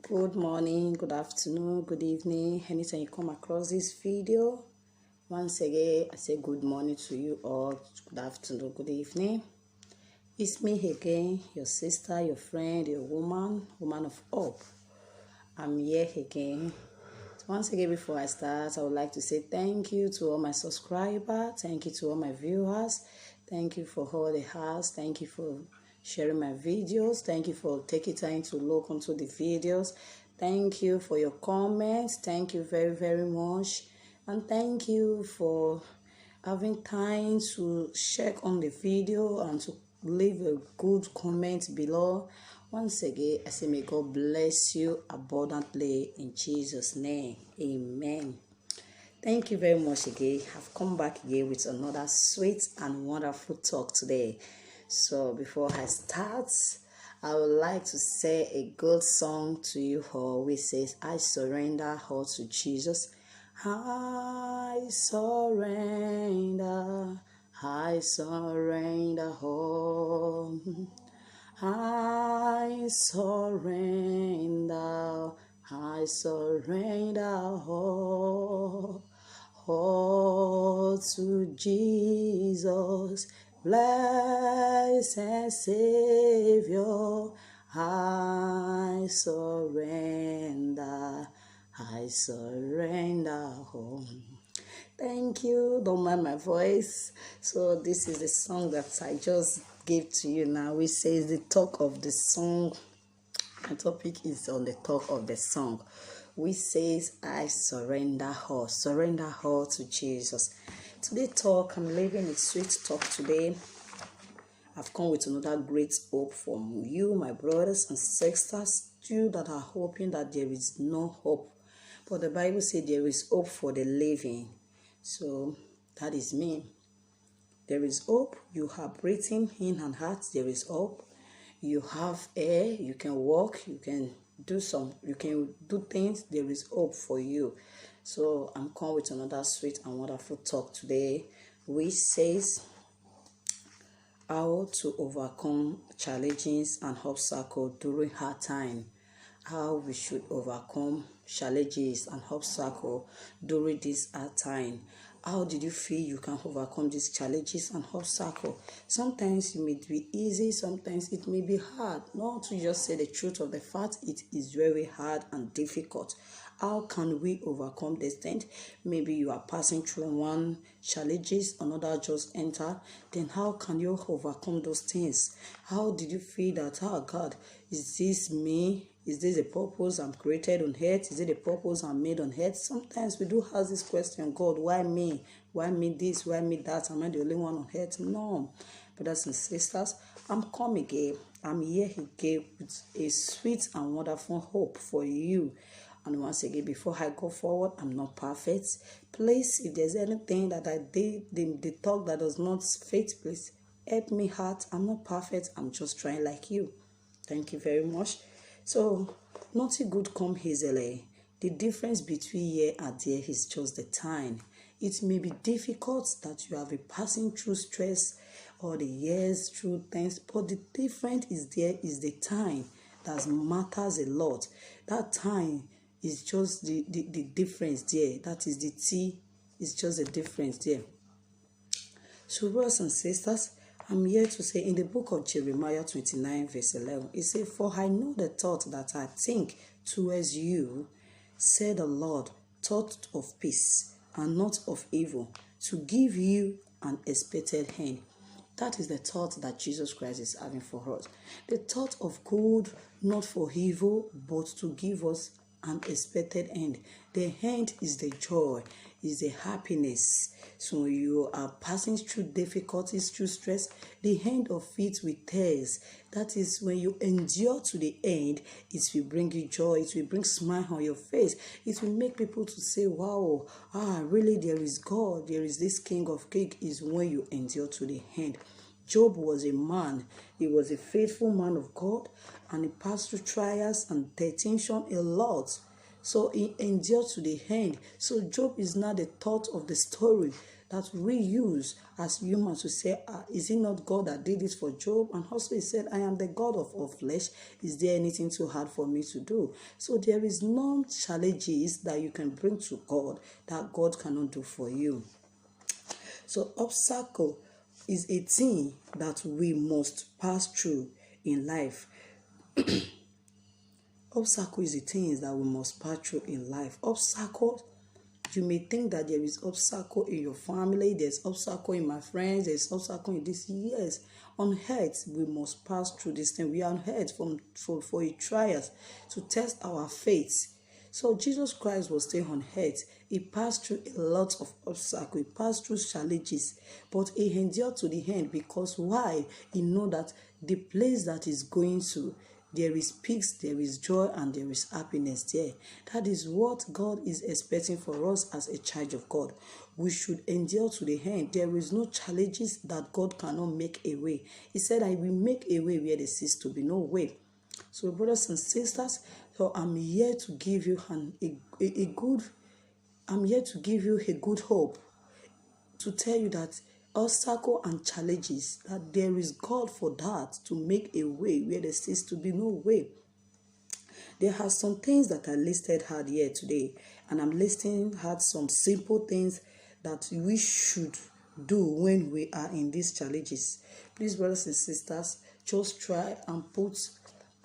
Good morning, good afternoon, good evening. Anytime you come across this video, once again, I say good morning to you all. Good afternoon, good evening. It's me again, your sister, your friend, your woman of hope. I'm here again. Once again, before I start, I would like to say thank you to all my subscribers. Thank you to all my viewers. Thank you for all the hearts. Thank you for sharing my videos. Thank you for taking time to look into the videos. Thank you for your comments. Thank you very, very much. And thank you for having time to check on the video and to leave a good comment below. Once again, I say may God bless you abundantly in Jesus' name. Amen. Thank you very much again. I've come back again with another sweet and wonderful talk today. So before I start, I would like to say a good song to you all which says, I surrender all to Jesus. I surrender all. I surrender all to Jesus, blessed Savior. I surrender all. Thank you. Don't mind my voice. So this is the song that I just gave to you now, which says the talk of the song. My topic is on the talk of the song, which says I surrender all to Jesus. Today talk, I'm living a sweet talk today. I've come with another great hope from you, my brothers and sisters, you that are hoping that there is no hope. But the Bible says there is hope for the living. So that is me. There is hope. You have breathing in and out. There is hope. You have air. You can walk. You can do things. There is hope for you. So I'm coming with another sweet and wonderful talk today, which says how to overcome challenges and obstacles during hard time. How we should overcome challenges and obstacles during this hard time. How did you feel you can overcome these challenges and obstacles? Sometimes it may be easy, sometimes it may be hard. Not to just say the truth of the fact, it is very hard and difficult. How can we overcome this thing? Maybe you are passing through one challenges, another just enter. Then how can you overcome those things? How did you feel that, oh God, is this me? Is this a purpose I'm created on earth? Is it a purpose I'm made on earth? Sometimes we do ask this question, God, why me? Why me this? Why me that? Am I the only one on earth? No. Brothers and sisters, I'm coming again. I'm here again with a sweet and wonderful hope for you. And once again, before I go forward, I'm not perfect. Please, if there's anything that I did, the talk that does not fit, please help me out. I'm not perfect. I'm just trying like you. Thank you very much. So, nothing good come easily. The difference between here and there is just the time. It may be difficult that you have been passing through stress or the years through things, but the difference is there is the time that matters a lot. That time is just the difference there. That is the T. It's just the difference there. So, brothers and sisters, I'm here to say in the book of Jeremiah 29 verse 11, it says, for I know the thought that I think towards you, said the Lord, thought of peace and not of evil, to give you an expected end. That is the thought that Jesus Christ is having for us. The thought of good, not for evil, but to give us an expected end. The end is the joy, is the happiness. So you are passing through difficulties, through stress, the end of it with tears. That is when you endure to the end, it will bring you joy, it will bring smile on your face. It will make people to say, wow, really there is God, there is this King of Kings, is when you endure to the end. Job was a man, he was a faithful man of God, and he passed through trials and temptation a lot. So he endured to the end. So Job is not the thought of the story. that we use as humans to say, is it not God that did this for Job? And also he said, I am the God of all flesh. Is there anything too hard for me to do? So there is no challenges that you can bring to God that God cannot do for you. So obstacle is a thing that we must pass through in life. Obstacle is the things that we must pass through in life. Obstacle, you may think that there is obstacle in your family, there's obstacle in my friends, there's obstacle in this. Yes, on earth we must pass through this thing. We are on earth for a trial to test our faith. So Jesus Christ was still on earth. He passed through a lot of obstacles. He passed through challenges, but he endured to the end because why? He know that the place that he's going to, there is peace, there is joy, and there is happiness there. That is what God is expecting for us as a child of God. We should endure to the end. There is no challenges that God cannot make a way. He said, I will make a way where there seems to be no way. So brothers and sisters, so I'm here to give you a good hope, to tell you that obstacle and challenges, that there is God for that, to make a way where there seems to be no way. There are some things that I listed out here today, and I'm listing out some simple things that we should do when we are in these challenges. Please, brothers and sisters, just try and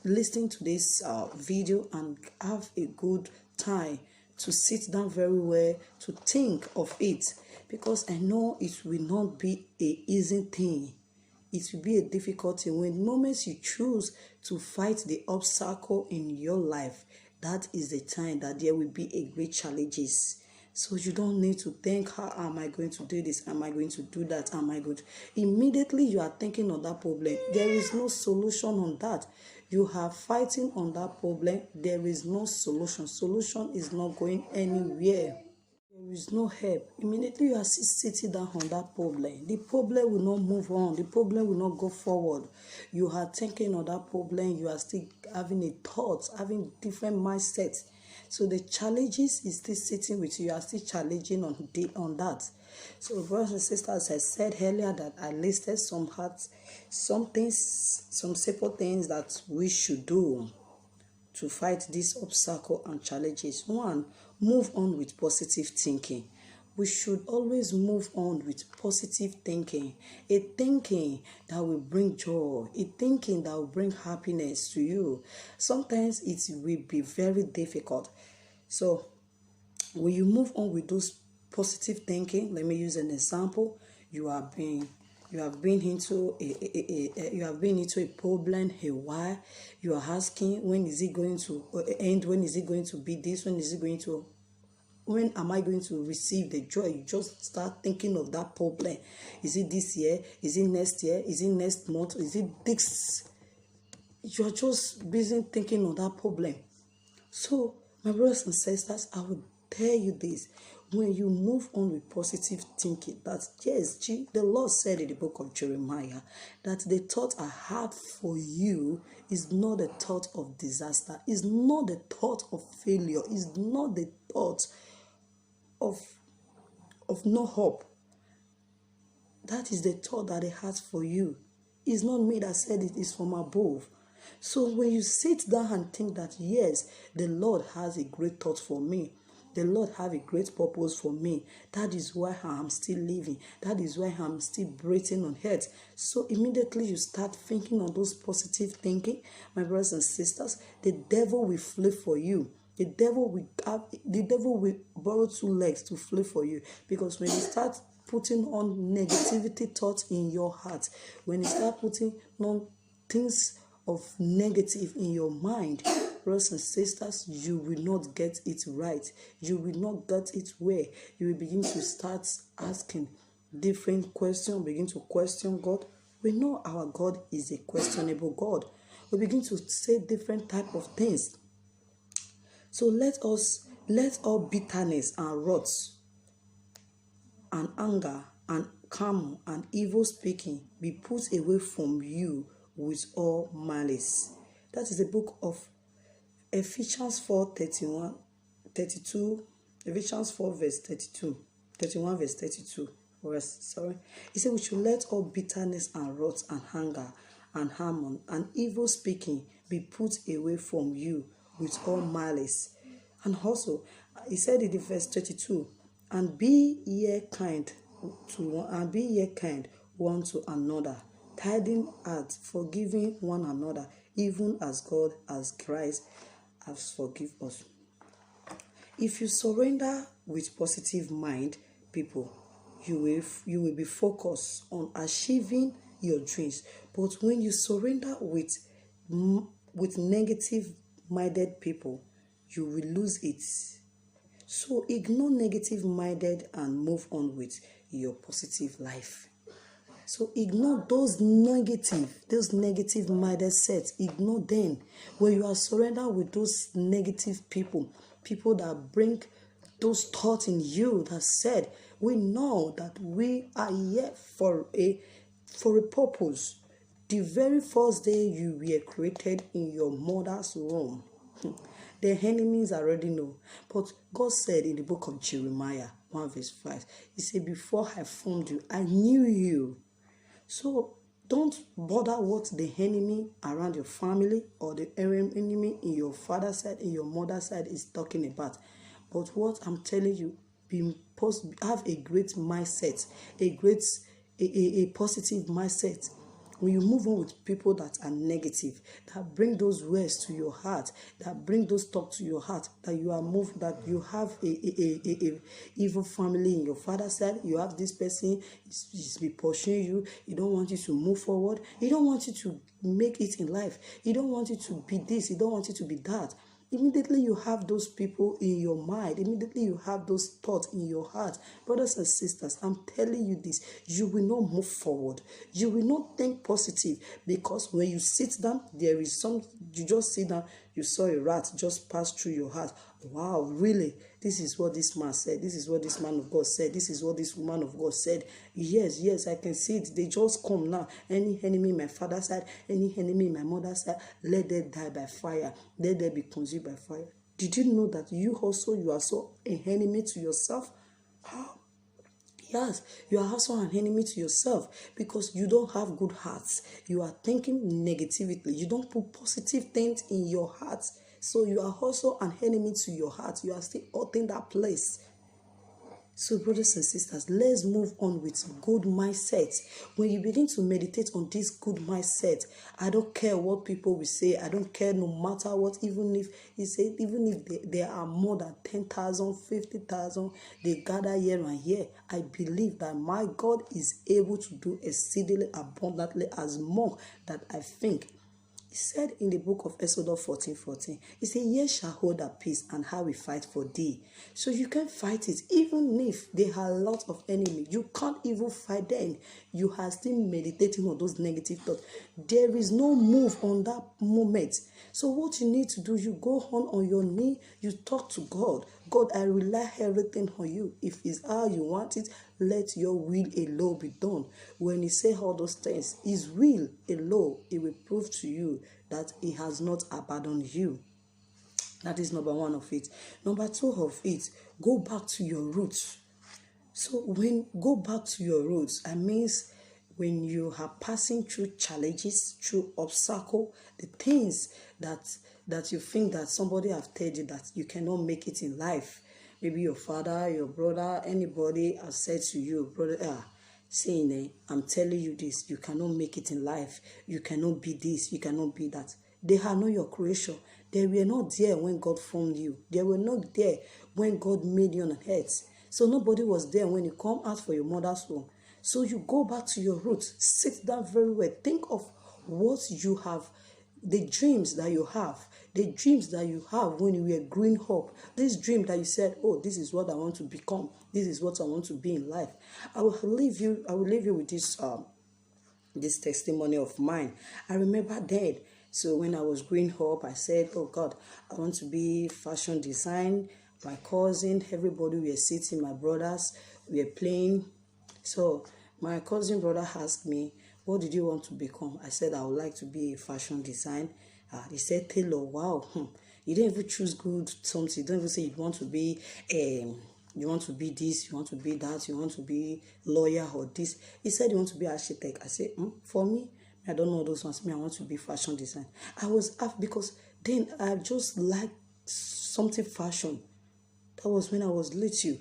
listen to this video and have a good time to sit down very well to think of it, because I know it will not be an easy thing. It will be a difficult thing. When the moments you choose to fight the obstacle in your life, that is the time that there will be a great challenges. So you don't need to think, how am I going to do this? Am I going to do that? Am I going to? Immediately you are thinking of that problem. There is no solution on that. You are fighting on that problem. There is no solution. Solution is not going anywhere. There is no help. Immediately you are sitting down on that problem. The problem will not move on. The problem will not go forward. You are thinking of that problem. You are still having a thought, having different mindsets. So the challenges is still sitting with you. You are still challenging on that. So brothers and sisters, I said earlier that I listed some things, some simple things that we should do to fight this obstacle and challenges. One, move on with positive thinking. We should always move on with positive thinking. A thinking that will bring joy. A thinking that will bring happiness to you. Sometimes it will be very difficult. So when you move on with those positive thinking, let me use an example. You have been into a problem a while. You are asking, when is it going to end? When is it going to be this? When am I going to receive the joy? You just start thinking of that problem. Is it this year? Is it next year? Is it next month? Is it this? You're just busy thinking of that problem. So, my brothers and sisters, I would tell you this. When you move on with positive thinking, that yes, the Lord said in the book of Jeremiah that the thought I have for you is not a thought of disaster, is not the thought of failure, is not the thought of no hope. That is the thought that He has for you. It's not me that said it, it's from above. So when you sit down and think that yes, the Lord has a great thought for me, the Lord have a great purpose for me, that is why I'm still living, that is why I'm still breathing on earth. So immediately you start thinking on those positive thinking, my brothers and sisters, the devil will flee for you. The devil will borrow two legs to flee for you, because when you start putting on negativity thoughts in your heart, when you start putting on things of negative in your mind, brothers and sisters, you will not get it right. You will not get it where you will begin to start asking different questions, begin to question God. We know our God is a questionable God. We begin to say different type of things. So let all bitterness and wrath and anger and clamor and evil speaking be put away from you with all malice. That is the book of Ephesians 4:32. Ephesians 4 verse 32. 31 verse 32. verse, sorry. He said we should let all bitterness and wrath and anger and harmony and evil speaking be put away from you with all malice. And also, he said in the verse 32, and be ye kind one to another, tithing at forgiving one another, even as God as Christ has forgiven us. If you surrender with positive mind, people, you will be focused on achieving your dreams. But when you surrender with negative minded people, you will lose it. So ignore negative minded and move on with your positive life. So ignore those negative minded sets. Ignore them. When you are surrendered with those negative people that bring those thoughts in you that said, we know that we are here for a purpose. The very first day you were created in your mother's womb, the enemies already know. But God said in the book of Jeremiah 1 verse 5, he said, before I formed you, I knew you. So don't bother what the enemy around your family or the enemy in your father's side, in your mother's side is talking about. But what I'm telling you, have a great mindset, a positive mindset. When you move on with people that are negative, that bring those words to your heart, that bring those thoughts to your heart, that you are moved, that you have a evil family in your father's side, you have this person is be pursuing you, he don't want you to move forward, he don't want you to make it in life, he don't want you to be this, he don't want you to be that. Immediately you have those people in your mind. Immediately you have those thoughts in your heart. Brothers and sisters, I'm telling you this. You will not move forward. You will not think positive, because when you sit down, there is you just sit down, you saw a rat just pass through your heart. Wow, really? This is what this man said. This is what this man of God said. This is what this woman of God said. Yes, I can see it. They just come now. Any enemy in my father's side, any enemy in my mother's side, let them die by fire. Let them be consumed by fire. Did you know that you are so an enemy to yourself? How? Yes, you are also an enemy to yourself, because you don't have good hearts. You are thinking negatively. You don't put positive things in your heart. So you are also an enemy to your heart. You are still hurting that place. So, brothers and sisters, let's move on with good mindset. When you begin to meditate on this good mindset, I don't care what people will say. I don't care no matter what. Even if there are more than 10,000, 50,000, they gather here and here. I believe that my God is able to do exceedingly abundantly as more than I think. He said in the book of Exodus 14:14, he said, ye shall hold a peace, and I will fight for thee. So you can fight it. Even if there are a lot of enemies, you can't even fight them. You are still meditating on those negative thoughts. There is no move on that moment. So what you need to do, you go on your knee, you talk to God. God, I rely everything on you. If it's how you want it, let your will alone be done. When he say all those things, his will alone, it will prove to you that he has not abandoned you. That is number one of it. Number two of it, go back to your roots. So when go back to your roots, I mean, when you are passing through challenges, through obstacle, the things that you think that somebody have told you that you cannot make it in life. Maybe your father, your brother, anybody has said to you, brother, saying, I'm telling you this, you cannot make it in life. You cannot be this, you cannot be that. They are not your creation. They were not there when God formed you. They were not there when God made you on earth. So nobody was there when you come out for your mother's womb. So you go back to your roots. Sit down very well. Think of what you have, the dreams that you have, when you were growing up. This dream that you said, oh, this is what I want to become. This is what I want to be in life. I will leave you with this testimony of mine. I remember then. So when I was growing up, I said, oh God, I want to be fashion design. My cousin, everybody were sitting, my brothers were playing. So my cousin brother asked me, what did you want to become? I said, I would like to be a fashion design. He said, tailor. Wow. You didn't even choose good something. You don't even say you want to be you want to be this, you want to be that, you want to be lawyer or this. He said you want to be architect. I said, for me, I don't know those ones. Me, I want to be fashion design. I was off because then I just liked something fashion. That was when I was little.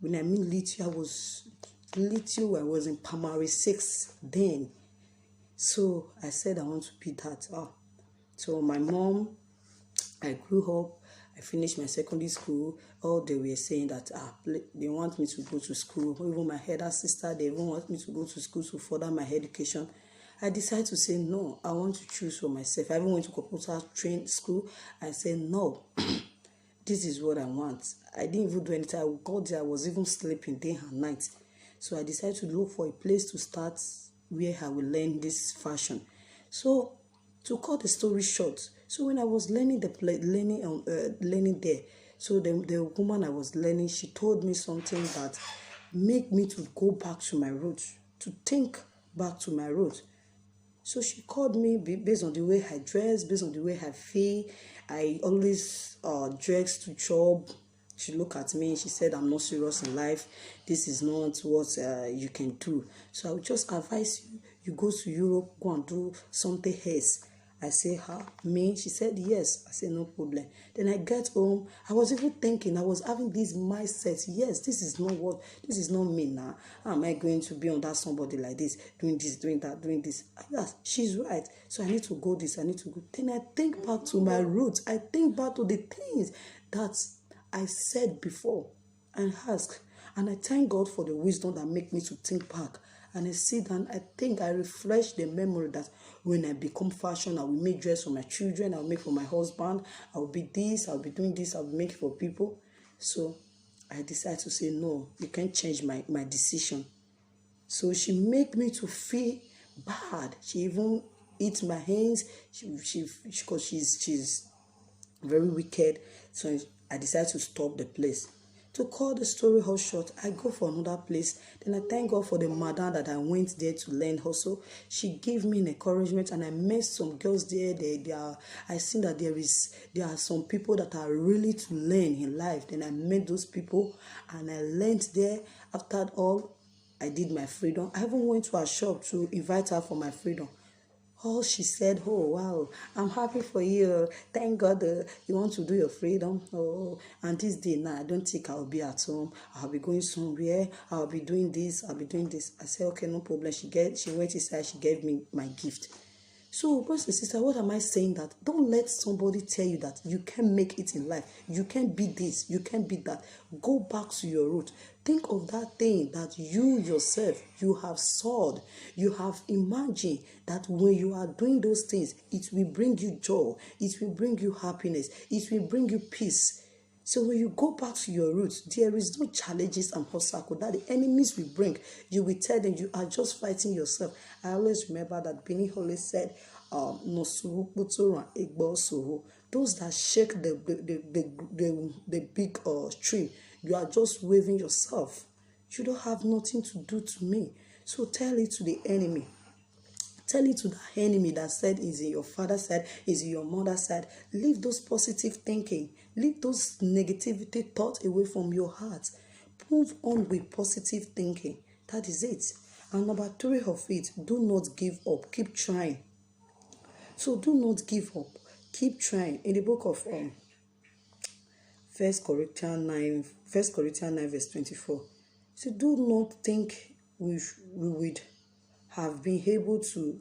When I mean little, I was little. I was in primary 6 then. So I said I want to be that. So my mom, I grew up, I finished my secondary school. All they were saying that they want me to go to school. Even my elder sister, they even want me to go to school to further my education. I decided to say no. I want to choose for myself. I even went to computer train school. I said no. This is what I want. I didn't even do anything. I got there. I was even sleeping day and night. So I decided to look for a place to start where I will learn this fashion. So to cut the story short, so when I was learning learning there, so the woman I was learning, she told me something that made me to go back to my roots, to think back to my roots. So she called me based on the way I dress, based on the way I feel. I always dress to job. She looked at me, she said, I'm not serious in life. This is not what you can do. So I would just advise you, you go to Europe, go and do something else. I say, me? She said, yes. I said, no problem. Then I get home. I was even thinking, I was having this mindset. Yes, this is not me now. How am I going to be under somebody like this, doing this, doing that, doing this? Yes, she's right. So I need to go this, I need to go. Then I think back to my roots. I think back to the things that I said before and ask. And I thank God for the wisdom that make me to think back. And I sit down, I think I refresh the memory that when I become fashion, I will make dress for my children, I will make for my husband, I will be this, I will be doing this, I will make for people. So I decided to say, no, you can't change my decision. So she make me to feel bad. She even eats my hands, because she's very wicked. So I decided to stop the place. To cut the story all short, I go for another place. Then I thank God for the madam that I went there to learn also. She gave me an encouragement, and I met some girls there. I see that there are some people that are really to learn in life. Then I met those people, and I learned there. After all, I did my freedom. I even went to her shop to invite her for my freedom. All she said, oh, wow, I'm happy for you. Thank God you want to do your freedom. Oh, and this day now, I don't think I'll be at home. I'll be going somewhere. I'll be doing this. I'll be doing this. I said, okay, no problem. She went inside. She gave me my gift. So, brothers and sisters, what am I saying? That don't let somebody tell you that you can't make it in life. You can't be this. You can't be that. Go back to your root. Think of that thing that you yourself, you have sought. You have imagined that when you are doing those things, it will bring you joy. It will bring you happiness. It will bring you peace. So when you go back to your roots, there is no challenges and obstacles that the enemies will bring. You will tell them you are just fighting yourself. I always remember that Benny always said, no those that shake the big tree, you are just waving yourself. You don't have nothing to do to me. So tell it to the enemy. Tell it to the enemy that said is in your father's side, is in your mother's side. Leave those positive thinking. Leave those negativity thoughts away from your heart. Move on with positive thinking. That is it. And number 3 of it, do not give up. Keep trying. So do not give up. Keep trying. In the book of 1 Corinthians 9 verse 24. So do not think we would have been able to.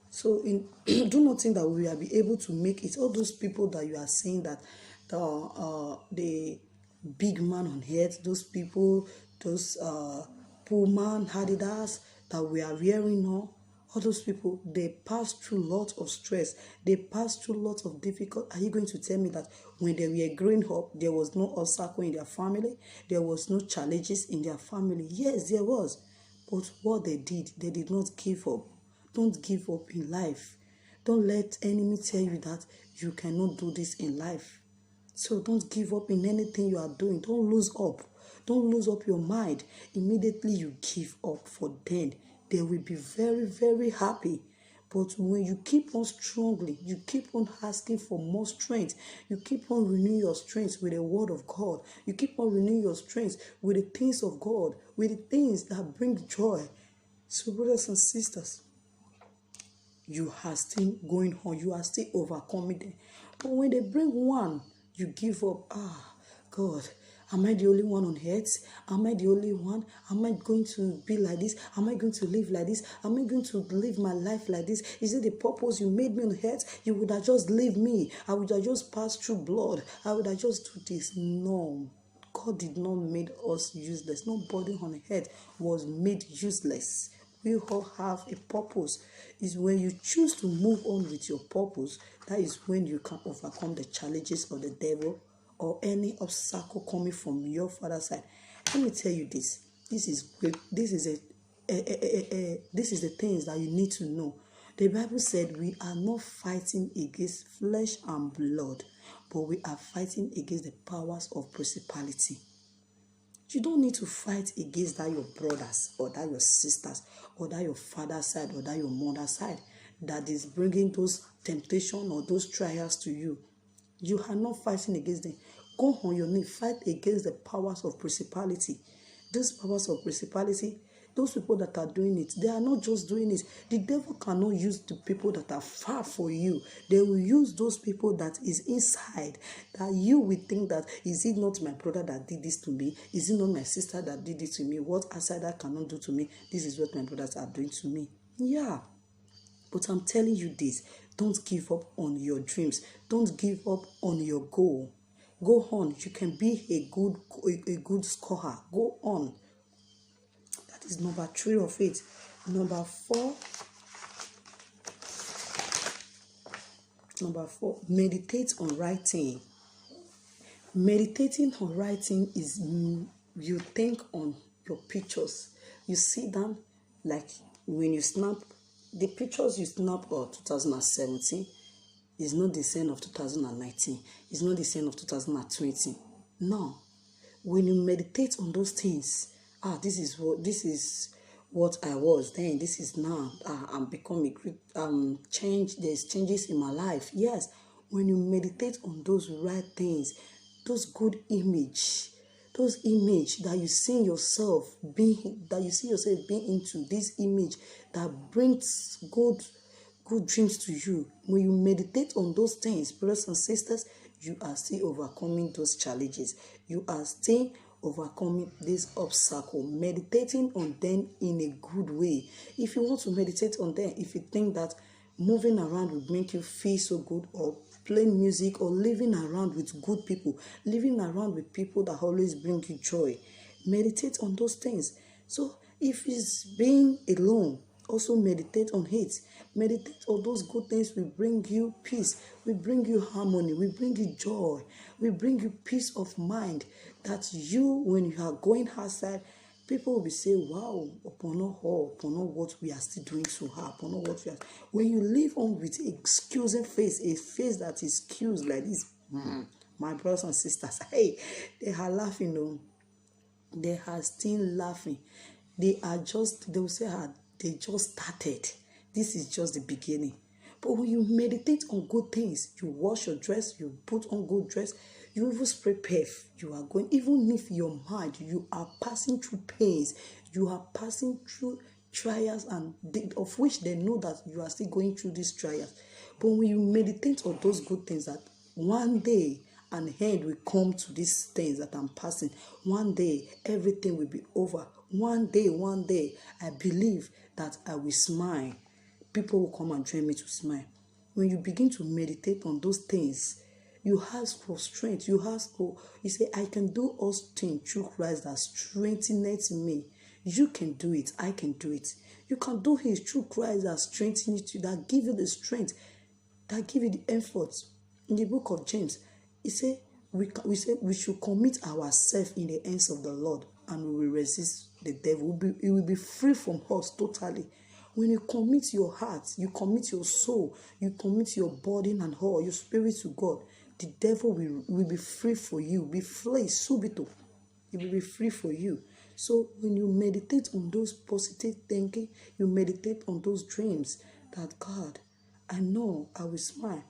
So do not think that we will be able to make it. All those people that you are saying that the big man on earth, those people, those Pullman, Adidas that we are wearing now, all those people, they pass through lots of stress. They pass through lots of difficult. Are you going to tell me that when they were growing up, there was no obstacle in their family? There was no challenges in their family? Yes, there was. But what they did not give up. Don't give up in life. Don't let enemy tell you that you cannot do this in life. So don't give up in anything you are doing. Don't lose up. Don't lose up your mind. Immediately you give up, for then they will be very, very happy. But when you keep on strongly, you keep on asking for more strength, you keep on renewing your strength with the word of God, you keep on renewing your strength with the things of God, with the things that bring joy. So, brothers and sisters, you are still going on, you are still overcoming them. But when they bring one, you give up. God, am I the only one on earth? Am I the only one? Am I going to be like this? Am I going to live like this? Am I going to live my life like this? Is it the purpose you made me on earth? You would have just leave me. I would have just passed through blood. I would have just do this. No. God did not make us useless. Nobody on earth was made useless. We all have a purpose. It's when you choose to move on with your purpose, that is when you can overcome the challenges of the devil or any obstacle coming from your father's side. Let me tell you this. This is the things that you need to know. The Bible said we are not fighting against flesh and blood, but we are fighting against the powers of principality. You don't need to fight against that your brothers or that your sisters or that your father's side or that your mother's side that is bringing those temptations or those trials to you. You are not fighting against them. Go on your knees, fight against the powers of principality. Those powers of principality, those people that are doing it, they are not just doing it. The devil cannot use the people that are far for you. They will use those people that is inside, that you will think that, is it not my brother that did this to me? Is it not my sister that did this to me? What outsider cannot do to me? This is what my brothers are doing to me. Yeah. But I'm telling you this, don't give up on your dreams. Don't give up on your goal. Go on. You can be a good scorer. Go on. That is number 3 of it. Number 4, meditate on writing. Meditating on writing is you think on your pictures. You see them like when you snap, the pictures you snap of 2017 is not the same of 2019. It's not the same of 2020. No. When you meditate on those things, this is what I was then. This is now. I'm becoming great. Change. There's changes in my life. Yes. When you meditate on those right things, those good image that you see yourself being, into this image that brings good dreams to you. When you meditate on those things, brothers and sisters, you are still overcoming those challenges. You are still overcoming this obstacle, meditating on them in a good way. If you want to meditate on them, if you think that moving around will make you feel so good, or playing music, or living around with good people, living around with people that always bring you joy, meditate on those things. So if it's being alone, also meditate on it. Meditate on those good things will bring you peace, will bring you harmony, will bring you joy, will bring you peace of mind, that you, when you are going outside, people will be saying, wow, upon all what we are still doing so hard, upon all what we are. When you live on with excusing face, a face that is excused like this, my brothers and sisters, hey, they are laughing, they are still laughing. They will say, they just started. This is just the beginning. But when you meditate on good things, you wash your dress, you put on good dress, you even spray perf, you are going, even if your mind, you are passing through pains, you are passing through trials, and of which they know that you are still going through these trials. But when you meditate on those good things, that one day an end will come to these things that I'm passing. One day, everything will be over. One day, I believe that I will smile. People will come and join me to smile. When you begin to meditate on those things, you ask for strength. You say, I can do all things through Christ that strengtheneth me. You can do it. I can do it. You can do it through Christ that strengthens you, that give you the strength, that give you the effort. In the book of James, he said, we should commit ourselves in the hands of the Lord, and we will resist the devil. It will be free from us totally. When you commit your heart, you commit your soul, you commit your body and all, your spirit to God, the devil will be free for you. Be free, subito. It will be free for you. So when you meditate on those positive thinking, you meditate on those dreams that God, I know I will smile.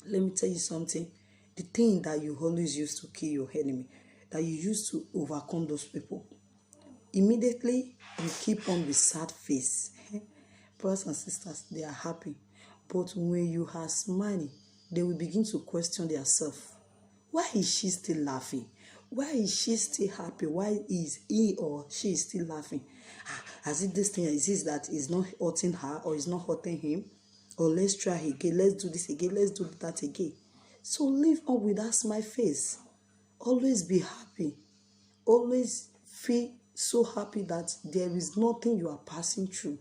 Let me tell you something. The thing that you always use to kill your enemy, that you use to overcome those people, immediately you keep on with sad face. Brothers and sisters, they are happy. But when you are smiling, they will begin to question themselves. Why is she still laughing? Why is she still happy? Why is he or she still laughing? As if this thing exists that is not hurting her or is not hurting him. Or let's try again, let's do this again, let's do that again. So live on with that smile face. Always be happy. Always feel so happy that there is nothing you are passing through.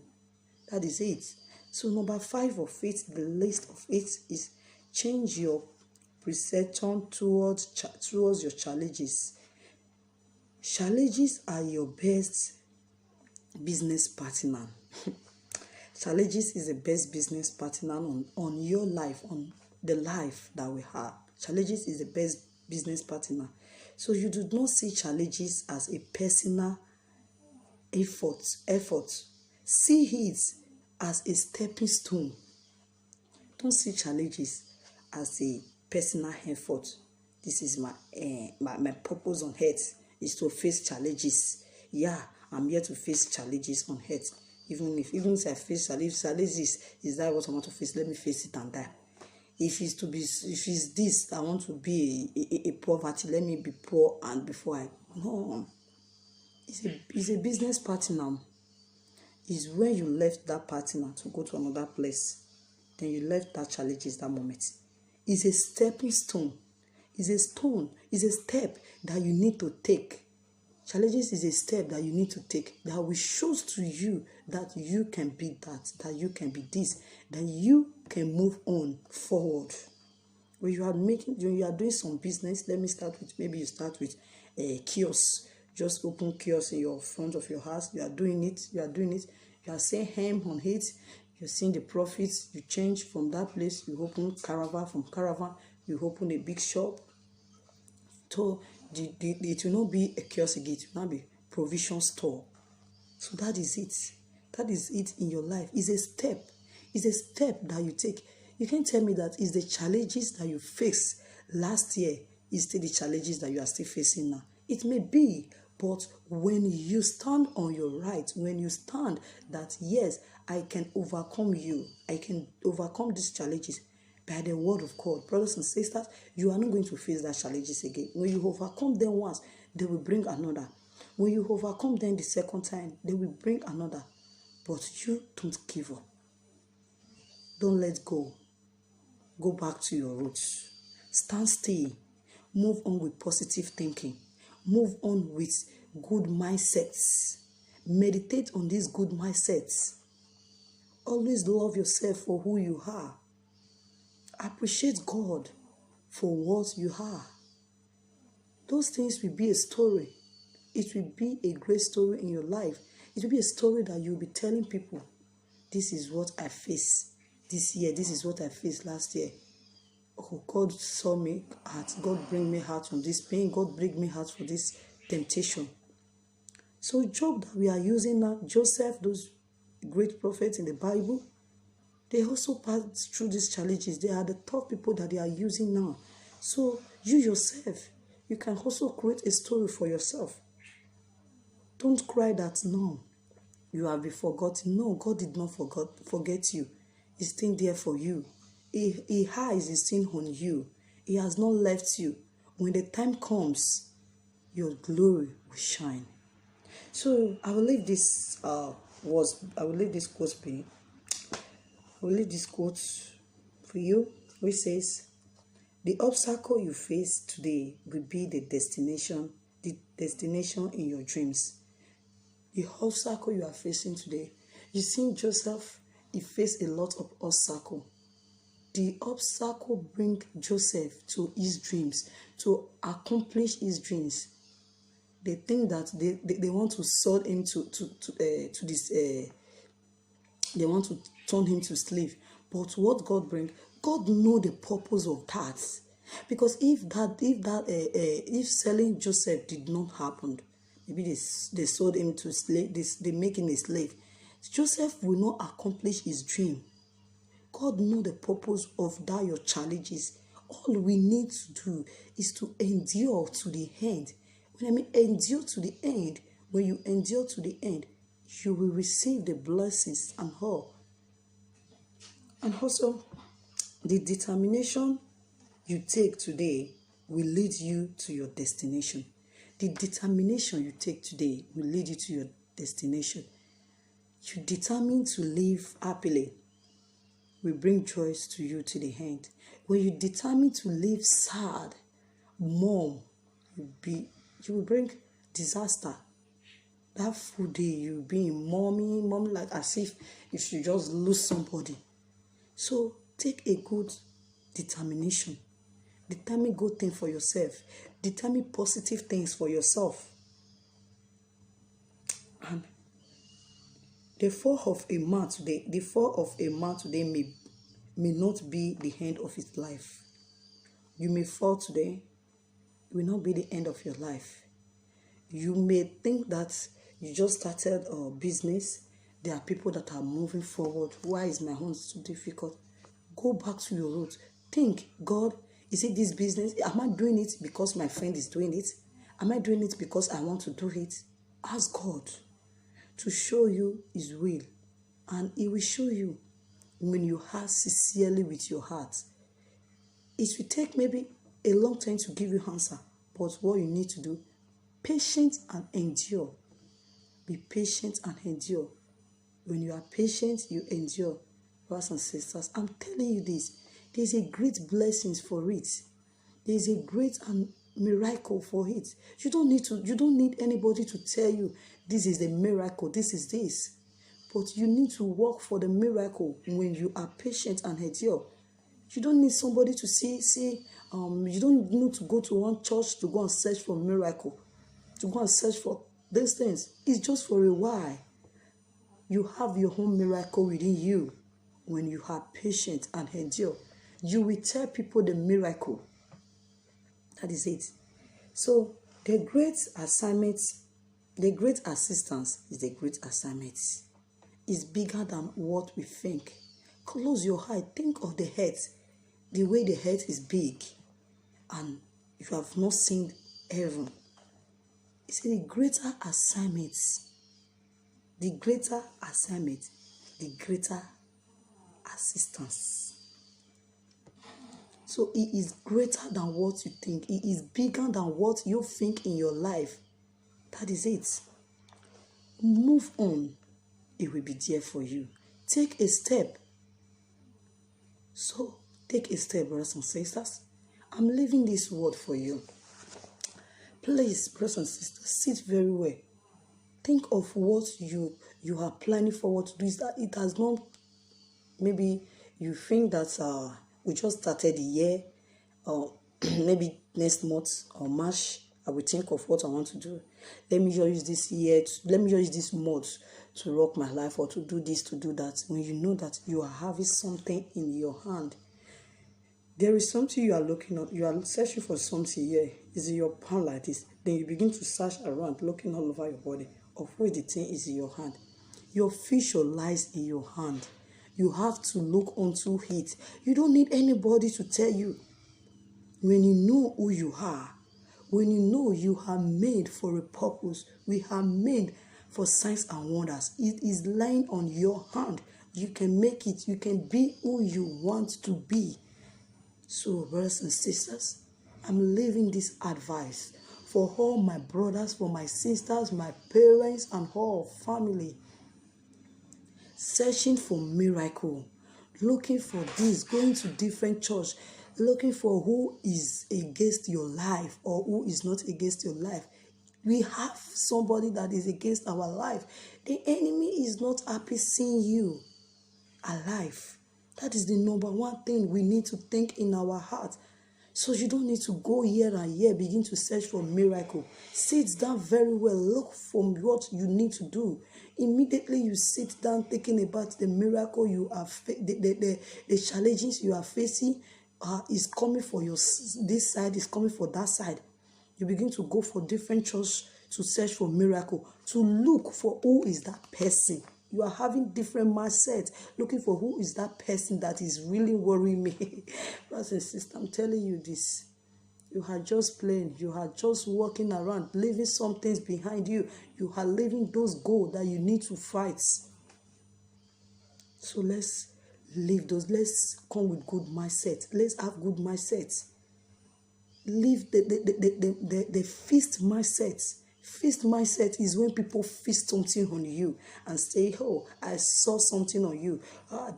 That is it. So number 5 of it, the list of it is change your perception towards your challenges. Challenges are your best business partner. Challenges is the best business partner on your life, on the life that we have. Challenges is the best business partner. So you do not see challenges as a personal effort. See it as a stepping stone. Don't see challenges as a personal effort. This is my purpose on earth is to face challenges. Yeah, I'm here to face challenges on earth. Even if I face challenges, is that what I want to face? Let me face it and die. If it's this, I want to be a poverty. Let me be poor and before I no. It's a business partner. Is when you left that partner to go to another place, then you left that challenges that moment. It's a stepping stone. It's a stone. It's a step that you need to take. Challenges is a step that you need to take that will show to you that you can be that you can be this, that you can move on forward. When you are doing some business, let me start with, maybe you start with a kiosk. Just open kiosk in your front of your house. You are doing it. You are saying ham on it. You're seeing the profits. You change from that place. You open caravan. From caravan, you open a big shop. So it will not be a kiosk again. It will not be provision store. So that is it. That is it in your life. It's a step. It's a step that you take. You can't tell me that it's the challenges that you faced last year is still the challenges that you are still facing now. It may be, but when you stand on your right, when you stand that, yes, I can overcome you, I can overcome these challenges by the word of God. Brothers and sisters, you are not going to face that challenges again. When you overcome them once, they will bring another. When you overcome them the second time, they will bring another. But you don't give up. Don't let go. Go back to your roots. Stand still. Move on with positive thinking. Move on with good mindsets. Meditate on these good mindsets. Always love yourself for who you are. Appreciate God for what you are. Those things will be a story. It will be a great story in your life. It will be a story that you'll be telling people, this is what I faced this year. This is what I faced last year. Oh, God saw me out. God bring me out from this pain. God bring me out from this temptation. So Job that we are using now, Joseph, those great prophets in the Bible, they also passed through these challenges. They are the top people that they are using now. So you yourself, you can also create a story for yourself. Don't cry that, no, you have been forgotten. No, God did not forget you. He's still there for you. He has his thing on you. He has not left you. When the time comes, your glory will shine. So I will leave this quote be. I will leave this quote for you, which says, the obstacle you face today will be the destination in your dreams. The obstacle you are facing today. You see Joseph, he faced a lot of obstacle. The obstacle bring Joseph to his dreams, to accomplish his dreams. They think that they want to sell him to this. They want to turn him to slave. But what God bring, God know the purpose of that. Because if selling Joseph did not happen, maybe they sold him to slave. They make him a slave. Joseph will not accomplish his dream. God knows the purpose of that your challenges. All we need to do is to endure to the end. When I mean endure to the end, when you endure to the end, you will receive the blessings and all. And also, the determination you take today will lead you to your destination. The determination you take today will lead you to your destination. You determine to live happily will bring joys to you to the end. When you determine to live sad, you will bring disaster. That full day you'll be in mommy like as if you should just lose somebody. So take a good determination. Determine good things for yourself. Determine positive things for yourself. And the fall of a man today may not be the end of his life. You may fall today, it will not be the end of your life. You may think that you just started a business. There are people that are moving forward. Why is my own so difficult? Go back to your roots. Think, God, is it this business? Am I doing it because my friend is doing it? Am I doing it because I want to do it? Ask God to show you his will. And he will show you when you ask sincerely with your heart. It will take maybe a long time to give you answer. But what you need to do, patient and endure. Be patient and endure. When you are patient, you endure. Brothers and sisters, I'm telling you this. There's a great blessing for it. There's a great and miracle for it. You don't need anybody to tell you this is the miracle, this is this. But you need to work for the miracle when you are patient and endure. You don't need somebody to you don't need to go to one church to go and search for miracle, to go and search for these things. It's just for a while. You have your own miracle within you when you are patient and endure. You will tell people the miracle. That is it. So the great assignment, the great assistance is the great assignment. It's bigger than what we think. Close your eye. Think of the head. The way the head is big. And you have not seen heaven. It's a greater assignment. The greater assignment. The greater assistance. So it is greater than what you think. It is bigger than what you think in your life. That is it. Move on. It will be there for you. Take a step. So take a step, brothers and sisters. I'm leaving this word for you. Please, brothers and sisters, sit very well. Think of what you are planning forward to do. Is that it has not, maybe you think that we just started the year, or maybe next month or March, I will think of what I want to do. Let me just use this year, let me just use this month to rock my life, or to do this, to do that. When you know that you are having something in your hand, there is something you are looking at, you are searching for something here, is in your palm like this. Then you begin to search around, looking all over your body, of where the thing is in your hand. Your future lies in your hand. You have to look onto it. You don't need anybody to tell you. When you know who you are, when you know you are made for a purpose, we are made for signs and wonders. It is lying on your hand. You can make it. You can be who you want to be. So, brothers and sisters, I'm leaving this advice for all my brothers, for my sisters, my parents, and all family. Searching for miracle, looking for this, going to different church, looking for who is against your life or who is not against your life. We have somebody that is against our life. The enemy is not happy seeing you alive. That is the number one thing we need to think in our heart. So you don't need to go year and year, begin to search for miracle. Sit down very well, look for what you need to do. Immediately you sit down thinking about the miracle you are, the challenges you are facing is coming for this side, is coming for that side. You begin to go for different churches to search for miracle, to look for who is that person You are having different mindsets, looking for who is that person that is really worrying me. Brothers and sisters, I'm telling you this. You are just playing. You are just walking around, leaving some things behind you. You are leaving those goals that you need to fight. So let's leave those. Let's come with good mindset. Let's have good mindsets. Leave the feast mindset. Feast mindset is when people feast something on you and say, oh, I saw something on you.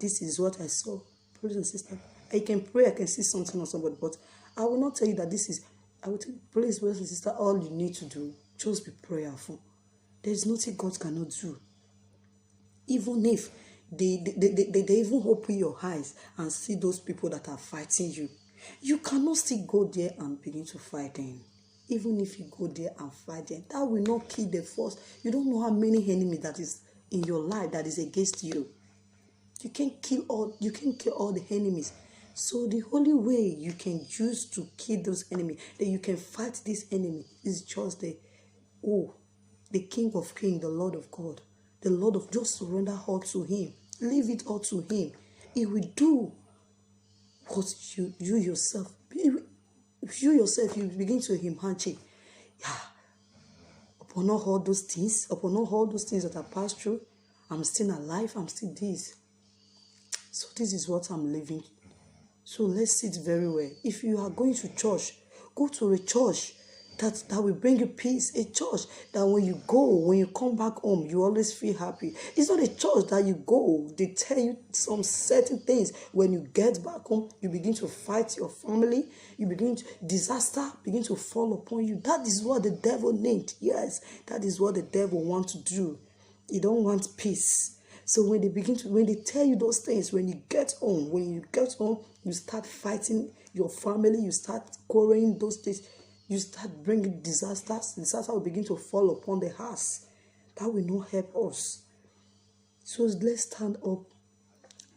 This is what I saw. Brothers and sisters, I can pray, I can see something on somebody, but I will not tell you that this is, I will tell you, please, brothers and sisters, all you need to do, just be prayerful. There's nothing God cannot do. Even if they even open your eyes and see those people that are fighting you, you cannot still go there and begin to fight them. Even if you go there and fight them, that will not kill the force. You don't know how many enemies that is in your life that is against you. You can't kill all the enemies. So the only way you can use to kill those enemies, that you can fight this enemy, is just the King of Kings, the Lord of God. The Lord of, just surrender all to him. Leave it all to him. He will do what you yourself, you begin to imagine. Upon all those things that I passed through, I'm still alive, I'm still this. So this is what I'm living. So let's sit very well. If you are going to church, go to a church that will bring you peace. A church that when you come back home, you always feel happy. It's not a church that you go, they tell you some certain things. When you get back home, you begin to fight your family. Disaster begin to fall upon you. That is what the devil needs. Yes, that is what the devil wants to do. He don't want peace. So when they tell you those things, when you get home, you start fighting your family, you start quarreling those things, you start bringing disasters. Disaster will begin to fall upon the house. That will not help us. So let's stand up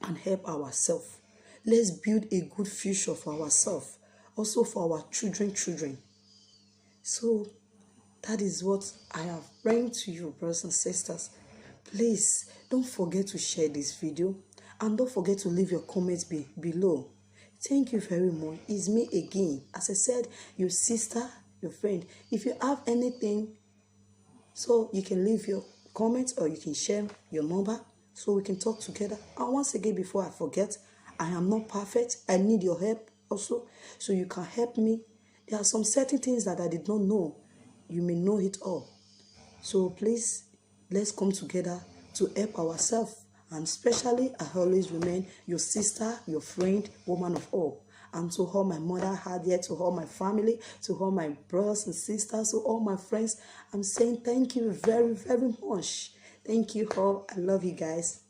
and help ourselves. Let's build a good future for ourselves, also for our children. So that is what I have bring to you, brothers and sisters. Please don't forget to share this video and don't forget to leave your comments below. Thank you very much. It's me again. As I said, your sister, your friend. If you have anything, so you can leave your comments or you can share your number so we can talk together. And once again, before I forget, I am not perfect. I need your help also, so you can help me. There are some certain things that I did not know. You may know it all. So please, let's come together to help ourselves. And especially, I always remain your sister, your friend, woman of hope. And to all my mother had yet, to all my family, to all my brothers and sisters, to all my friends, I'm saying thank you very, very much. Thank you all. I love you guys.